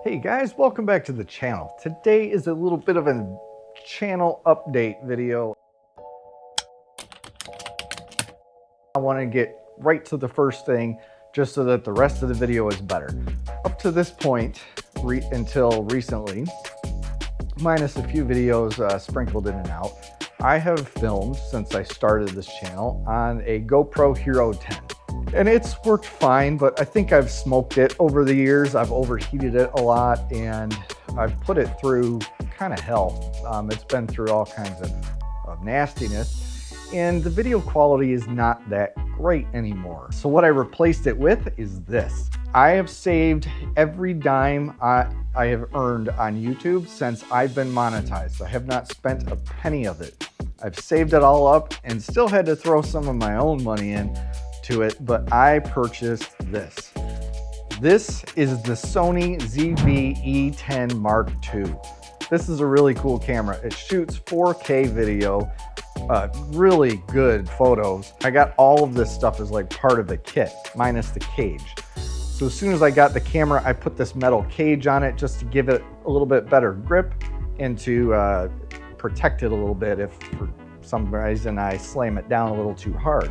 Hey guys, welcome back to the channel. Today is a little bit of a channel update video. I want to get right to the first thing just so that the rest of the video is better. Up to this point, until recently, minus a few videos sprinkled in and out, I have filmed since I started this channel on a GoPro Hero 10. And it's worked fine, but I think I've smoked it over the years. I've overheated it a lot and I've put it through kind of hell. It's been through all kinds of nastiness, and the video quality is not that great anymore. So what I replaced it with is this. I have saved every dime I have earned on YouTube since I've been monetized. I have not spent a penny of it. I've saved it all up and still had to throw some of my own money in to it, but I purchased this. This is the Sony ZV E10 II. This is a really cool camera. It shoots 4K video, really good photos. I got all of this stuff as like part of the kit, minus the cage. So as soon as I got the camera, I put this metal cage on it just to give it a little bit better grip and to protect it a little bit if for some reason I slam it down a little too hard.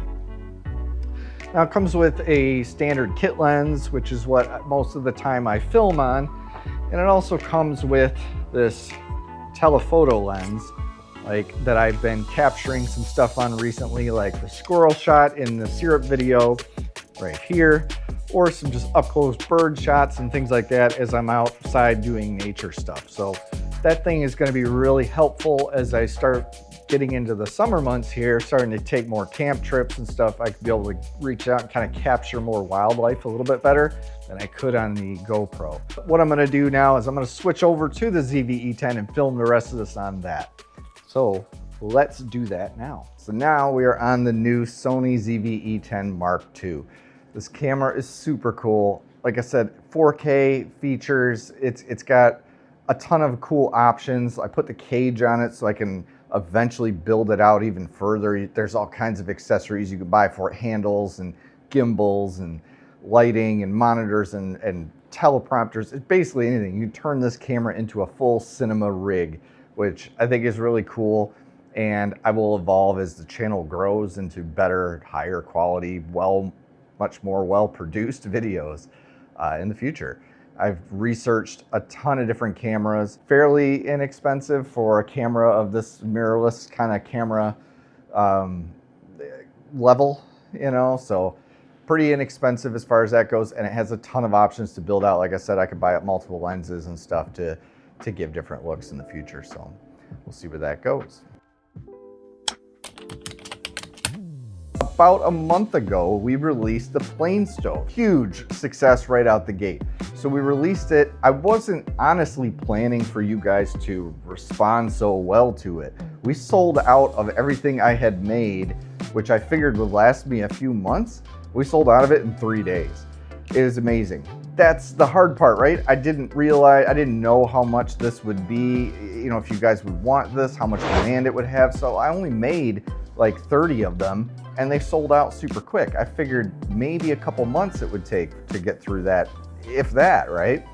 Now it comes with a standard kit lens, which is what most of the time I film on. And it also comes with this telephoto lens, like that I've been capturing some stuff on recently, like the squirrel shot in the syrup video right here, or some just up close bird shots and things like that as I'm outside doing nature stuff. So that thing is going to be really helpful as I start getting into the summer months here, starting to take more camp trips and stuff. I could be able to reach out and kind of capture more wildlife a little bit better than I could on the GoPro. What I'm going to do now is I'm going to switch over to the ZV E10 and film the rest of this on that. So let's do that now. So now we are on the new Sony ZV E10 Mark II. This camera is super cool. Like I said, 4K features. It's got a ton of cool options. I put the cage on it so I can eventually build it out even further. There's all kinds of accessories you can buy for it, handles and gimbals and lighting and monitors and teleprompters. It's basically anything. You turn this camera into a full cinema rig, which I think is really cool. And I will evolve as the channel grows into better, higher quality, much more well-produced videos in the future. I've researched a ton of different cameras, fairly inexpensive for a camera of this mirrorless kind of camera level, you know, so pretty inexpensive as far as that goes. And it has a ton of options to build out. Like I said, I could buy up multiple lenses and stuff to give different looks in the future. So we'll see where that goes. About a month ago, we released the plane stove. Huge success right out the gate. So we released it. I wasn't honestly planning for you guys to respond so well to it. We sold out of everything I had made, which I figured would last me a few months. We sold out of it in 3 days. It was amazing. That's the hard part, right? I didn't know how much this would be, you know, if you guys would want this, how much demand it would have. So I only made like 30 of them and they sold out super quick. I figured maybe a couple months it would take to get through that, if that, right?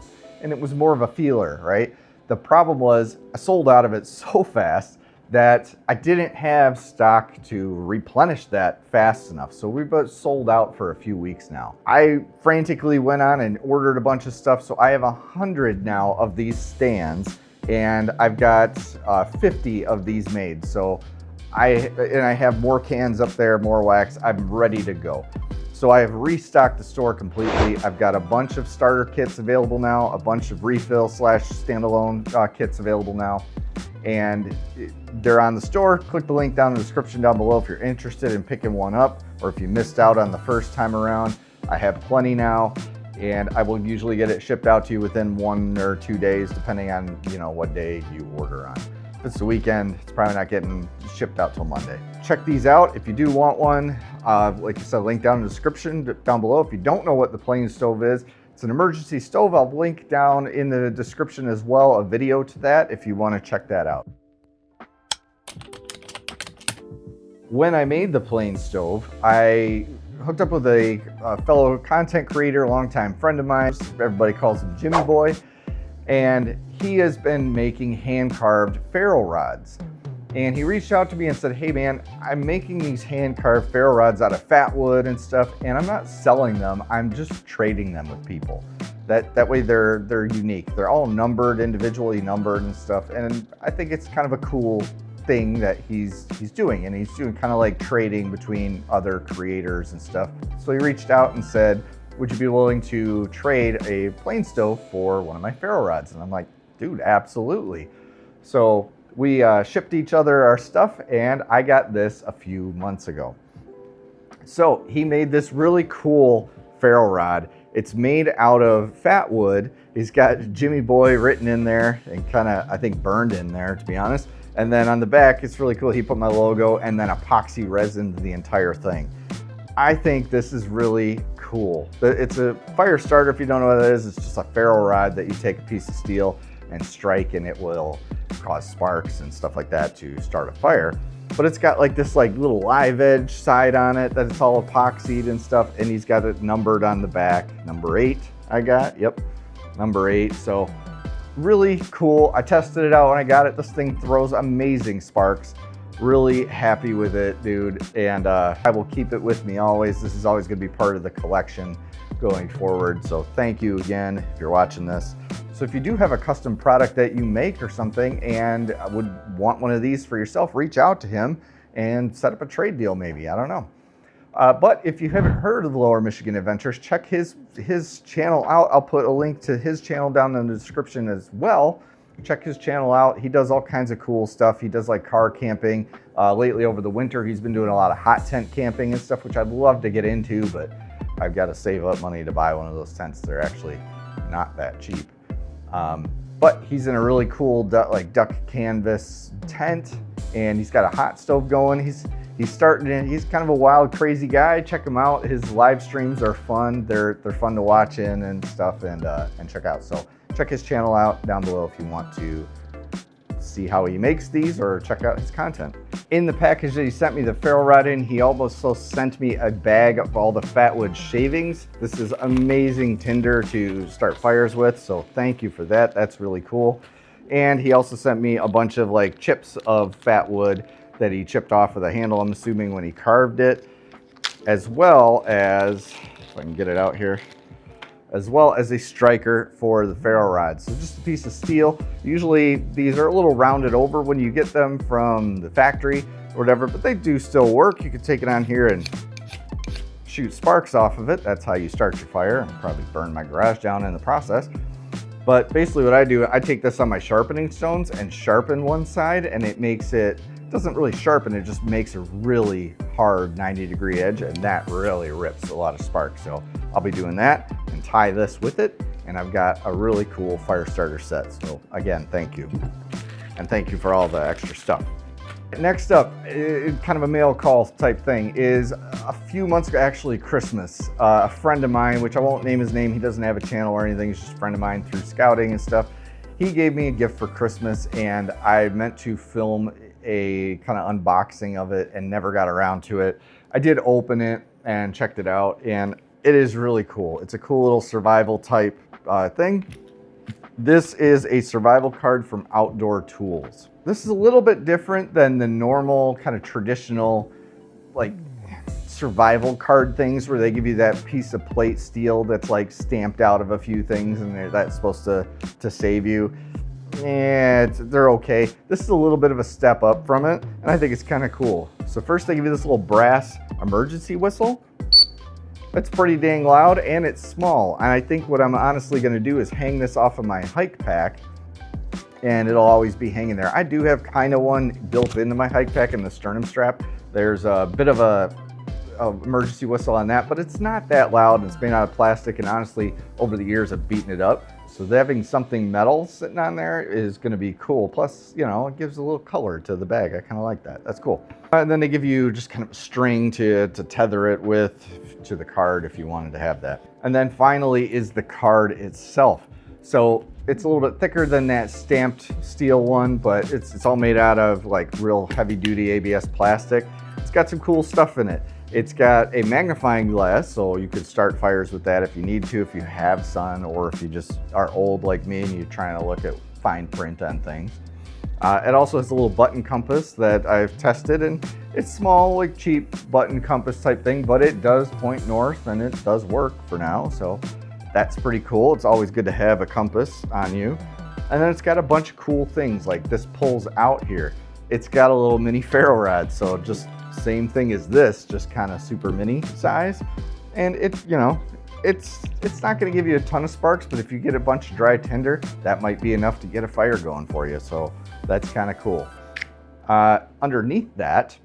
And it was more of a feeler, right? The problem was I sold out of it so fast that I didn't have stock to replenish that fast enough. So we've been sold out for a few weeks now. I frantically went on and ordered a bunch of stuff. So I have 100 now of these stands and I've got 50 of these made. So I have more cans up there, more wax. I'm ready to go. So I have restocked the store completely. I've got a bunch of starter kits available now, a bunch of refill / standalone kits available now. And they're on the store. Click the link down in the description down below if you're interested in picking one up, or if you missed out on the first time around. I have plenty now, and I will usually get it shipped out to you within 1 or 2 days, depending on, you know, what day you order on. If it's the weekend, it's probably not getting shipped out till Monday. Check these out if you do want one. Like I said, link down in the description down below. If you don't know what the plane stove is, it's an emergency stove. I'll link down in the description as well a video to that if you want to check that out. When I made the plane stove, I hooked up with a fellow content creator, longtime friend of mine. Everybody calls him Jimmy Boy. And he has been making hand-carved ferro rods. And he reached out to me and said, hey man, I'm making these hand-carved ferro rods out of fat wood and stuff, and I'm not selling them, I'm just trading them with people. That way they're unique. They're all numbered, individually numbered and stuff. And I think it's kind of a cool thing that he's doing, and he's doing kind of like trading between other creators and stuff. So he reached out and said, would you be willing to trade a plane stove for one of my ferro rods? And I'm like, dude, absolutely. So we shipped each other our stuff, and I got this a few months ago. So he made this really cool ferro rod. It's made out of fat wood. He's got Jimmy Boy written in there and kind of, I think, burned in there, to be honest. And then on the back, it's really cool. He put my logo and then epoxy resin the entire thing. I think this is really cool. It's a fire starter. If you don't know what that is, it's just a ferro rod that you take a piece of steel and strike, and it will cause sparks and stuff like that to start a fire. But it's got like this like little live edge side on it that it's all epoxied and stuff, and he's got it numbered on the back. Number 8 I got, yep, number 8. So really cool. I tested it out when I got it. This thing throws amazing sparks. Really happy with it, dude. And I will keep it with me always. This is always gonna be part of the collection going forward. So thank you again if you're watching this. So if you do have a custom product that you make or something and would want one of these for yourself, reach out to him and set up a trade deal maybe, I don't know. But if you haven't heard of the Lower Michigan Adventures, check his channel out. I'll put a link to his channel down in the description as well. Check his channel out. He does all kinds of cool stuff. He does like car camping. Lately over the winter, he's been doing a lot of hot tent camping and stuff, which I'd love to get into, but I've got to save up money to buy one of those tents. They're actually not that cheap. But he's in a really cool duck canvas tent, and he's got a hot stove going. He's starting in, he's kind of a wild, crazy guy. Check him out. His live streams are fun. They're fun to watch in and stuff and check out. So check his channel out down below if you want to see how he makes these or check out his content. In the package that he sent me the ferro rod in, he also sent me a bag of all the fat wood shavings. This is amazing tinder to start fires with, so thank you for that. That's really cool. And he also sent me a bunch of like chips of fat wood that he chipped off of the handle, I'm assuming when he carved it, as well as, if I can get it out here, as well as a striker for the ferro rods. So just a piece of steel. Usually these are a little rounded over when you get them from the factory or whatever, but they do still work. You could take it on here and shoot sparks off of it. That's how you start your fire, and probably burn my garage down in the process. But basically what I do, I take this on my sharpening stones and sharpen one side, and it makes it, doesn't really sharpen, it just makes a really hard 90-degree edge, and that really rips a lot of sparks. So I'll be doing that and tie this with it, and I've got a really cool fire starter set. So again, thank you. And thank you for all the extra stuff. Next up, kind of a mail call type thing, is a few months ago, actually Christmas, a friend of mine, which I won't name his name, he doesn't have a channel or anything, he's just a friend of mine through scouting and stuff. He gave me a gift for Christmas, and I meant to film a kind of unboxing of it and never got around to it. I did open it and checked it out, and it is really cool. It's a cool little survival type thing. This is a survival card from Outdoor Tools. This is a little bit different than the normal kind of traditional like survival card things where they give you that piece of plate steel that's like stamped out of a few things and that's supposed to save you. Yeah, they're okay. This is a little bit of a step up from it, and I think it's kind of cool. So first they give you this little brass emergency whistle. It's pretty dang loud, and it's small. And I think what I'm honestly gonna do is hang this off of my hike pack, and it'll always be hanging there. I do have kind of one built into my hike pack in the sternum strap. There's a bit of a emergency whistle on that, but it's not that loud, and it's made out of plastic, and honestly, over the years I've beaten it up. So having something metal sitting on there is gonna be cool. Plus, you know, it gives a little color to the bag. I kind of like that. That's cool. And then they give you just kind of a string to tether it with to the card if you wanted to have that. And then finally is the card itself. So it's a little bit thicker than that stamped steel one, but it's all made out of like real heavy duty ABS plastic. It's got some cool stuff in it. It's got a magnifying glass, so you could start fires with that if you need to, if you have sun, or if you just are old like me and you're trying to look at fine print on things. It also has a little button compass that I've tested, and it's small, like cheap button compass type thing, but it does point north and it does work for now, so that's pretty cool. It's always good to have a compass on you. And then it's got a bunch of cool things, like this pulls out here. It's got a little mini ferro rod, so just same thing as this, just kind of super mini size. And it's, you know, it's not going to give you a ton of sparks, but if you get a bunch of dry tinder, that might be enough to get a fire going for you. So that's kind of cool. Underneath that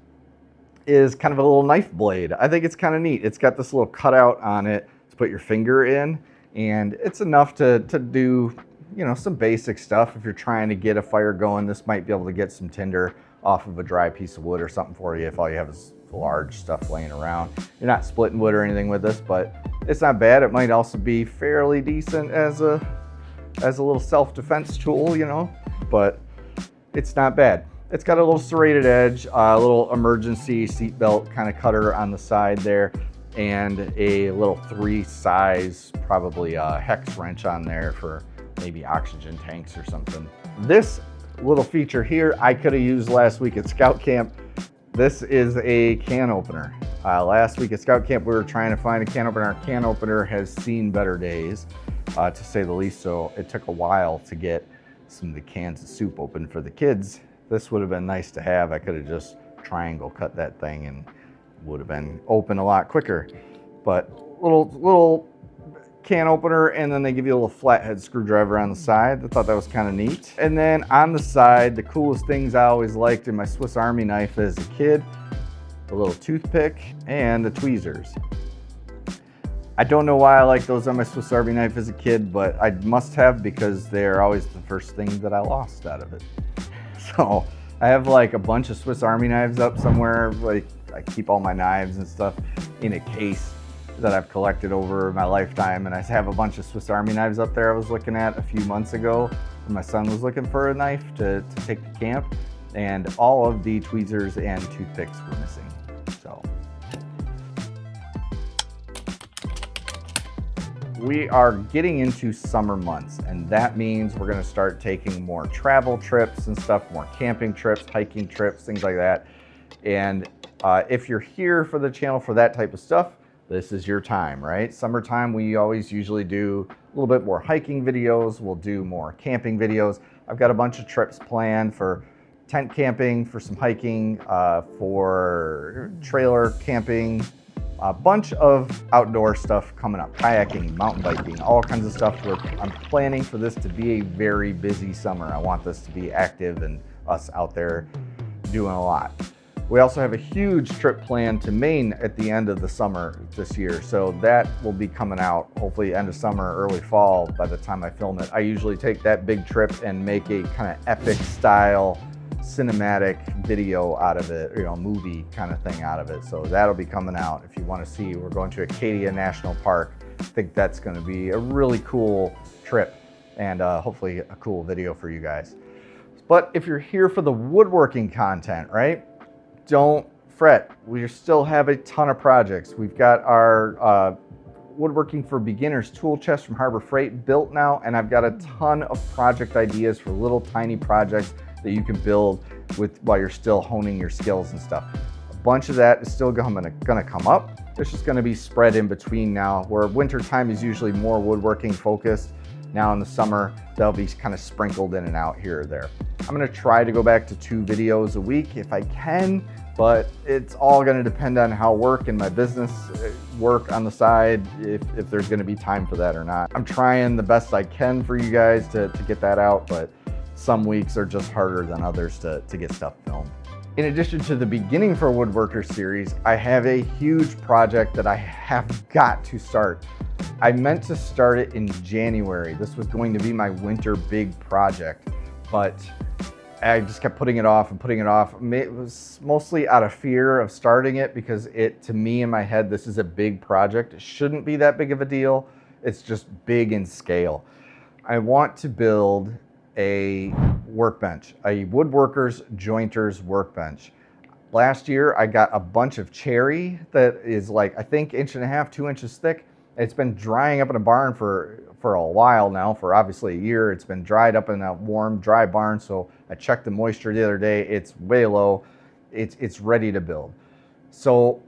is kind of a little knife blade. I think it's kind of neat. It's got this little cutout on it to put your finger in, and it's enough to do, you know, some basic stuff. If you're trying to get a fire going, this might be able to get some tinder off of a dry piece of wood or something for you if all you have is large stuff laying around. You're not splitting wood or anything with this, but it's not bad. It might also be fairly decent as a little self-defense tool, you know, but it's not bad. It's got a little serrated edge, a little emergency seatbelt kind of cutter on the side there, and a little 3-size, probably a hex wrench on there for maybe oxygen tanks or something. This little feature here I could have used last week at Scout Camp. This is a can opener. Last week at Scout Camp we were trying to find a can opener. Our can opener has seen better days, to say the least, so it took a while to get some of the cans of soup open for the kids. This would have been nice to have. I could have just triangle cut that thing and would have been open a lot quicker. But little can opener, and then they give you a little flathead screwdriver on the side. I thought that was kind of neat. And then on the side, the coolest things I always liked in my Swiss Army knife as a kid, a little toothpick and the tweezers. I don't know why I like those on my Swiss Army knife as a kid, but I must have, because they're always the first thing that I lost out of it. So I have like a bunch of Swiss Army knives up somewhere. Like I keep all my knives and stuff in a case that I've collected over my lifetime, and I have a bunch of Swiss Army knives up there I was looking at a few months ago when my son was looking for a knife to take to camp, and all of the tweezers and toothpicks were missing. So we are getting into summer months, and that means we're going to start taking more travel trips and stuff, more camping trips, hiking trips, things like that. And if you're here for the channel for that type of stuff, this is your time, right? Summertime, we always usually do a little bit more hiking videos. We'll do more camping videos. I've got a bunch of trips planned for tent camping, for some hiking, for trailer camping, a bunch of outdoor stuff coming up, kayaking, mountain biking, all kinds of stuff. I'm planning for this to be a very busy summer. I want this to be active and us out there doing a lot. We also have a huge trip planned to Maine at the end of the summer this year, so that will be coming out hopefully end of summer, early fall by the time I film it. I usually take that big trip and make a kind of epic style cinematic video out of it, you know, movie kind of thing out of it. So that'll be coming out if you want to see. We're going to Acadia National Park. I think that's going to be a really cool trip, and hopefully a cool video for you guys. But if you're here for the woodworking content, right? Don't fret. We still have a ton of projects. We've got our Woodworking for Beginners tool chest from Harbor Freight built now, and I've got a ton of project ideas for little tiny projects that you can build with while you're still honing your skills and stuff. A bunch of that is still gonna come up. It's just gonna be spread in between now, where winter time is usually more woodworking focused. Now in the summer, they'll be kind of sprinkled in and out here or there. I'm gonna try to go back to 2 videos a week if I can, but it's all gonna depend on how work and my business work on the side, if there's gonna be time for that or not. I'm trying the best I can for you guys to get that out, but some weeks are just harder than others to get stuff filmed. In addition to the Beginning for Woodworkers series, I have a huge project that I have got to start. I meant to start it in January. This was going to be my winter big project, but I just kept putting it off and putting it off. It was mostly out of fear of starting it, because to me in my head, this is a big project. It shouldn't be that big of a deal. It's just big in scale. I want to build a workbench, a woodworker's jointer's workbench. Last year, I got a bunch of cherry that is like, I think 1.5 to 2 inches thick. It's been drying up in a barn for a while now, for obviously a year. It's been dried up in a warm, dry barn. So I checked the moisture the other day. It's way low. It's ready to build. So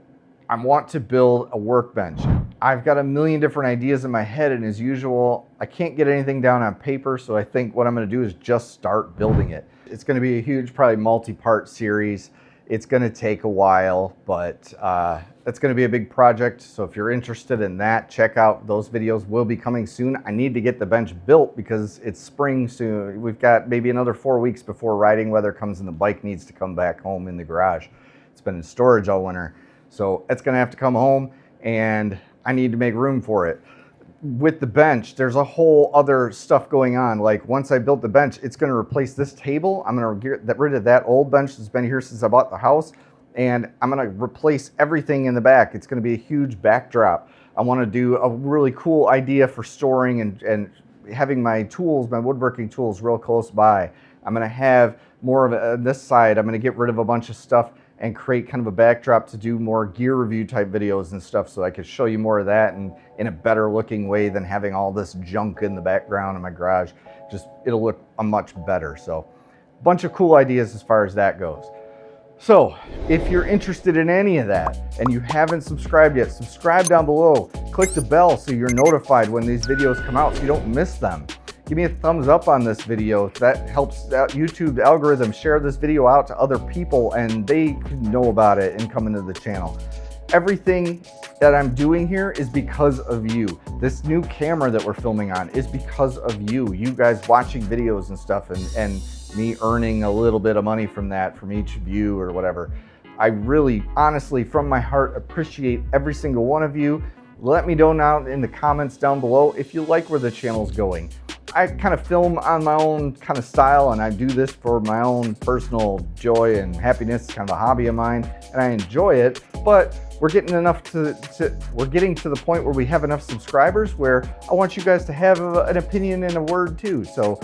I want to build a workbench. I've got a million different ideas in my head, and as usual, I can't get anything down on paper. So I think what I'm going to do is just start building it. It's going to be a huge, probably multi-part series. It's going to take a while, but it's going to be a big project. So if you're interested in that, check out those videos. Will be coming soon. I need to get the bench built because it's spring soon. We've got maybe another 4 weeks before riding weather comes and the bike needs to come back home in the garage. It's been in storage all winter. So it's going to have to come home, and I need to make room for it. With the bench, there's a whole other stuff going on. Like once I built the bench, it's going to replace this table. I'm going to get rid of that old bench that's been here since I bought the house, and I'm going to replace everything in the back. It's going to be a huge backdrop. I want to do a really cool idea for storing and having my tools, my woodworking tools, real close by. I'm going to have more of this side. I'm going to get rid of a bunch of stuff and create kind of a backdrop to do more gear review type videos and stuff, so I could show you more of that and in a better looking way than having all this junk in the background in my garage. Just, it'll look much better. So a bunch of cool ideas as far as that goes. So if you're interested in any of that and you haven't subscribed yet, subscribe down below. Click the bell so you're notified when these videos come out so you don't miss them. Give me a thumbs up on this video. That helps YouTube algorithm share this video out to other people, and they can know about it and come into the channel. Everything that I'm doing here is because of you. This new camera that we're filming on is because of you. You guys watching videos and stuff, and me earning a little bit of money from that, from each view or whatever. I really, honestly, from my heart, appreciate every single one of you. Let me know down in the comments down below if you like where the channel's going. I kind of film on my own kind of style, and I do this for my own personal joy and happiness. It's kind of a hobby of mine, and I enjoy it. But we're getting enough we're getting to the point where we have enough subscribers where I want you guys to have an opinion and a word too. So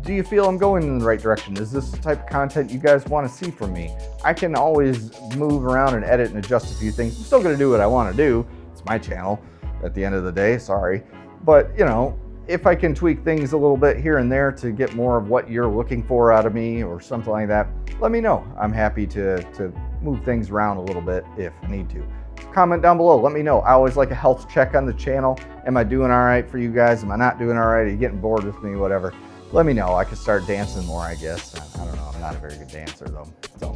do you feel I'm going in the right direction? Is this the type of content you guys want to see from me? I can always move around and edit and adjust a few things. I'm still going to do what I want to do. It's my channel at the end of the day, sorry. But you know, if I can tweak things a little bit here and there to get more of what you're looking for out of me or something like that, let me know. I'm happy to move things around a little bit if I need to. Comment down below, let me know. I always like a health check on the channel. Am I doing all right for you guys? Am I not doing all right? Are you getting bored with me? Whatever. Let me know. I could start dancing more, I guess. I don't know. I'm not a very good dancer though. So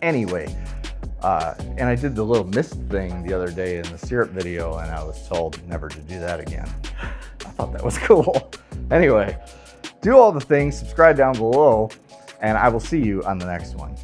anyway, and I did the little mist thing the other day in the syrup video, and I was told never to do that again. I thought that was cool. Anyway, do all the things, subscribe down below, and I will see you on the next one.